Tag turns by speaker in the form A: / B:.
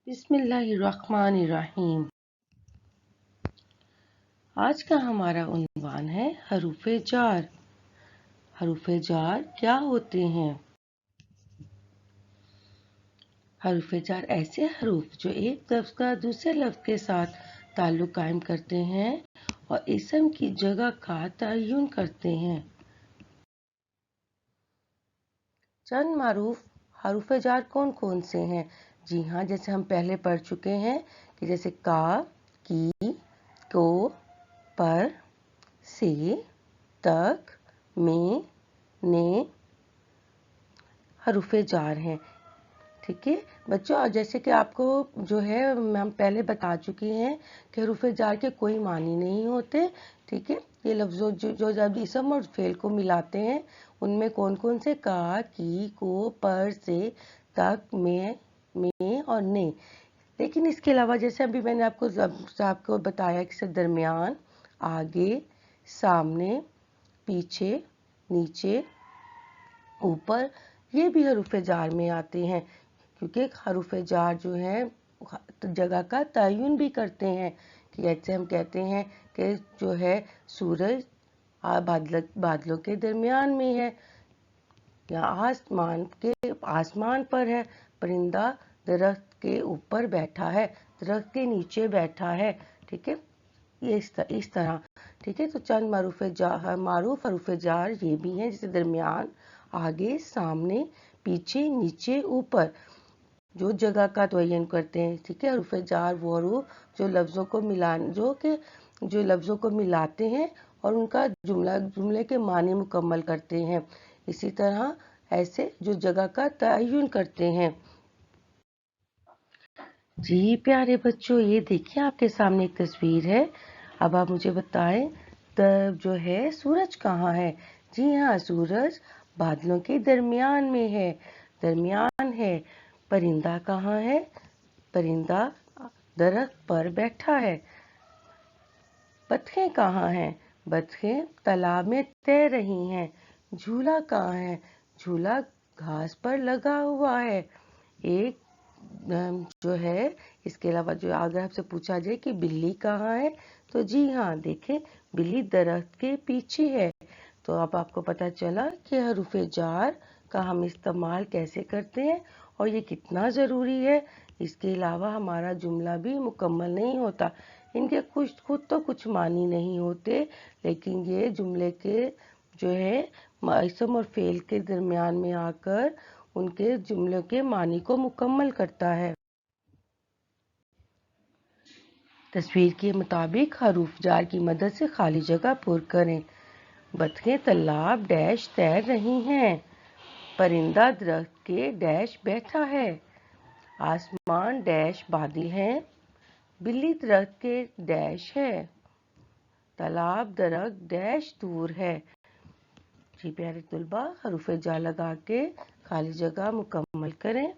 A: बिस्मिल्लाहिर्रहमानिर्रहीम। आज का हमारा उन्वान है हरूफे जार। हरूफे जार क्या होते हैं? हरूफे जार ऐसे हरूफ जो एक लफ्ज का दूसरे लफ्ज के साथ ताल्लुक कायम करते हैं और इसम की जगह का तयन करते हैं। चंद मारूफ हरूफे जार कौन कौन से हैं? जी हाँ, जैसे हम पहले पढ़ चुके हैं कि जैसे का, की, को, पर, से, तक, में, ने हरूफे जार हैं। ठीक है बच्चों, और जैसे कि आपको जो है हम पहले बता चुके हैं कि हरूफे जार के कोई मानी नहीं होते। ठीक है, ये लफ्ज़ों जो जब इसम और फेल को मिलाते हैं उनमें कौन कौन से का, की, को, पर, से, तक, में और ने। लेकिन इसके अलावा जैसे अभी मैंने आपको बताया कि दरमियान, आगे, सामने, पीछे, नीचे, ऊपर, ये भी हरूफे जार में आते हैं क्योंकि हरूफे जार जो है जगह का तयन भी करते हैं। कि जैसे हम कहते हैं कि जो है सूरज बादलों के दरमियान में है, या आसमान पर है, परिंदा दरख्त के ऊपर बैठा है, दरख्त के नीचे बैठा है। ठीक है, ये इस तरह। ठीक है, तो चंद मारूफ हरूफे जार ये भी हैं, जैसे दरमियान, आगे, सामने, पीछे, नीचे, ऊपर, जो जगह का तयन करते हैं। ठीक है, हरूफे जार वो हरूफ जो लफ्ज़ों को मिलाते हैं और उनका जुमले के माने मुकम्मल करते हैं। इसी तरह ऐसे जो जगह का तयन करते हैं। जी प्यारे बच्चों, ये देखिए आपके सामने एक तस्वीर है। अब आप मुझे बताएं तब जो है सूरज कहाँ है? जी हाँ, सूरज बादलों के दरमियान में है, दरमियान है। परिंदा कहाँ है? परिंदा दरख्त पर बैठा है। बतखें कहाँ हैं? बतखें तालाब में तैर रही हैं। झूला कहाँ है? झूला घास पर लगा हुआ है। एक जो है इसके अलावा जो अगर आपसे पूछा जाए कि बिल्ली कहाँ है, तो जी हाँ, देखें बिल्ली दरख्त के पीछे है। तो अब आपको पता चला कि हरूफे जार का हम इस्तेमाल कैसे करते हैं और ये कितना ज़रूरी है। इसके अलावा हमारा जुमला भी मुकम्मल नहीं होता। इनके खुद तो कुछ मानी नहीं होते, लेकिन ये जुमले के जो है इसम और फेल के दरमियान में आकर उनके जुमले के मानी को मुकम्मल करता है। तस्वीर के मुताबिक हरूफ जार की मदद से खाली जगह पुर करें। बतखें तालाब डैश तैर रही हैं। परिंदा दरख्त के डैश बैठा है। आसमान डैश बादल है। बिल्ली दरख्त के डैश है। तालाब दरख्त डैश दूर है। जी प्यारे तुलबा, हरूफे जार लगा के खाली जगह मुकम्मल करें।